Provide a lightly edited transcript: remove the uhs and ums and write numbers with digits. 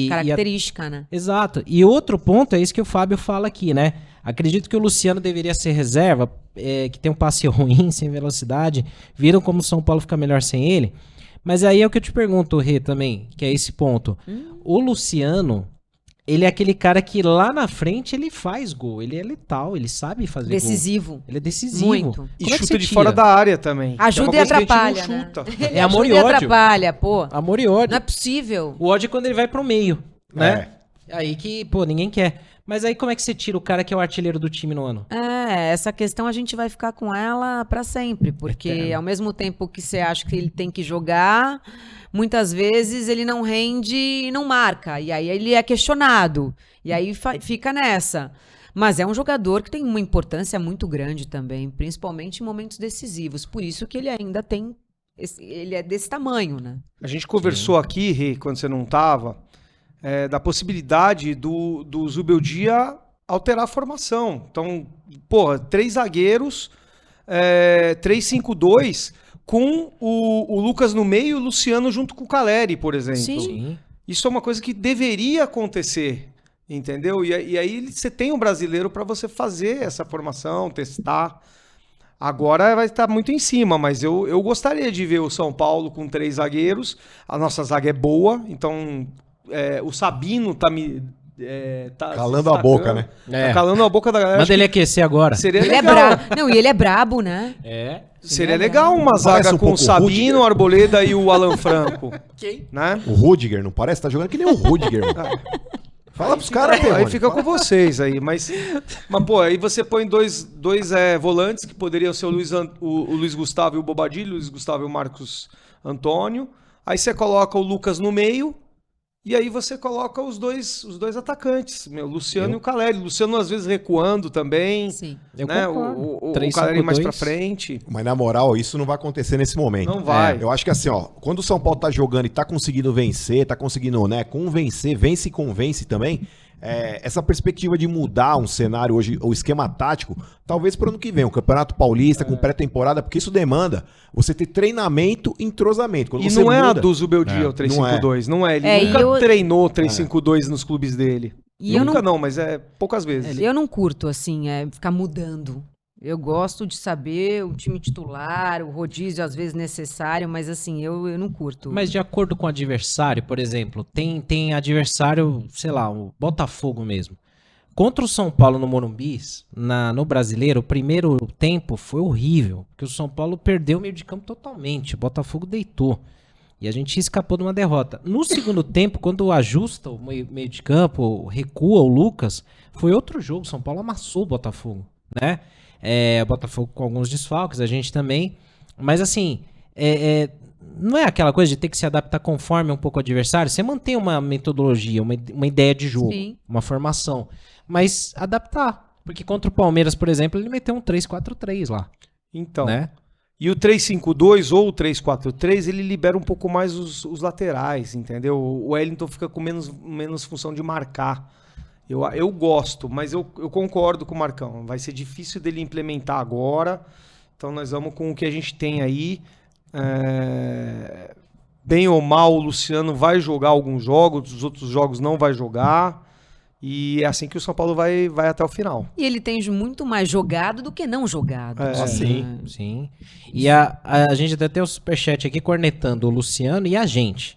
característica, né? Exato. E outro ponto é isso que o Fábio fala aqui, né? Acredito que o Luciano deveria ser reserva, que tem um passe ruim, sem velocidade. Viram como o São Paulo fica melhor sem ele? Mas aí é o que eu te pergunto, Rê, também, que é esse ponto. O Luciano, ele é aquele cara que lá na frente ele faz gol. Ele é letal, ele sabe fazer Decisivo. gol. Ele é decisivo. Muito. E Como é que chuta você de tira? fora da área também. Ajuda Que e é uma coisa que a gente atrapalha, não né? chuta. Ele É amor ajuda e ódio. atrapalha, pô. Amor e ódio. Não é possível. O ódio é quando ele vai pro meio, né? Aí que, pô, ninguém quer. Mas aí como é que você tira o cara que é o artilheiro do time no ano? Essa questão a gente vai ficar com ela pra sempre, porque Eterno. ao mesmo tempo que você acha que ele tem que jogar, muitas vezes ele não rende e não marca, e aí ele é questionado, e aí fica nessa. Mas é um jogador que tem uma importância muito grande também, principalmente em momentos decisivos, por isso que ele ainda tem, ele é desse tamanho, né? A gente conversou aqui, Rê, quando você não estava, da possibilidade do Zubeldia alterar a formação. Então, porra, 3 zagueiros, 3-5-2, com o Lucas no meio e o Luciano junto com o Caleri, por exemplo. Sim. Isso é uma coisa que deveria acontecer, entendeu? E aí você tem um brasileiro para você fazer essa formação, testar. Agora vai estar muito em cima, mas eu gostaria de ver o São Paulo com 3 zagueiros. A nossa zaga é boa, então o Sabino tá me... tá Calando a boca, né? Tá calando a boca da galera. Manda Acho ele que aquecer agora. seria Ele é legal. brabo. Não, e ele é brabo, né? Seria legal uma Parece zaga um com o pouco Sabino, Rudiger. o Arboleda e o Alan Franco. Né? O Rudiger, não parece? Tá jogando que nem o Rudiger, mano. Fala pros caras, Aí fica com vocês aí, mas pô, aí você põe dois volantes que poderiam ser o Luiz Gustavo e o Bobadilho, o Luiz Gustavo e o Marcos Antônio. Aí você coloca o Lucas no meio e aí você coloca os dois atacantes, o Luciano e o Caleri. O Luciano às vezes recuando também, Sim. Eu né? concordo. O 3-5-2. Caleri mais pra frente. Mas na moral, isso não vai acontecer nesse momento. Não vai. Eu acho que assim, ó, quando o São Paulo tá jogando e tá conseguindo vencer, tá conseguindo, né, convencer, vence e convence também, essa perspectiva de mudar um cenário hoje, o esquema tático, talvez pro ano que vem, o Campeonato Paulista com pré-temporada, porque isso demanda você ter treinamento e entrosamento. Quando E você não é a muda, do Zubeldia o 3-5-2, não é. Ele É, nunca e eu- treinou 3-5-2 nos clubes dele. E eu Nunca não, mas poucas vezes. Eu não curto, assim, ficar mudando. Eu gosto de saber o time titular, o rodízio às vezes necessário, mas assim, eu não curto. Mas de acordo com o adversário, por exemplo, tem adversário, sei lá, o Botafogo mesmo. Contra o São Paulo no Morumbi, no Brasileiro, o primeiro tempo foi horrível, porque o São Paulo perdeu o meio de campo totalmente, o Botafogo deitou. E a gente escapou de uma derrota. No segundo tempo, quando ajusta o meio de campo, recua o Lucas, foi outro jogo, o São Paulo amassou o Botafogo, né? O Botafogo com alguns desfalques, a gente também. Mas assim, não é aquela coisa de ter que se adaptar conforme um pouco o adversário. Você mantém uma metodologia, uma ideia de jogo, Sim. uma formação. Mas adaptar. Porque contra o Palmeiras, por exemplo, ele meteu um 3-4-3 lá. Então. Né? E o 3-5-2 ou o 3-4-3, ele libera um pouco mais os laterais, entendeu? O Wellington fica com menos função de marcar. Eu gosto, mas eu concordo com o Marcão. Vai ser difícil dele implementar agora. Então nós vamos com o que a gente tem aí. Bem ou mal, o Luciano vai jogar alguns jogos, os outros jogos não vai jogar. E é assim que o São Paulo vai até o final. E ele tem muito mais jogado do que não jogado. Sim. E a gente até tem o superchat aqui cornetando o Luciano e a gente.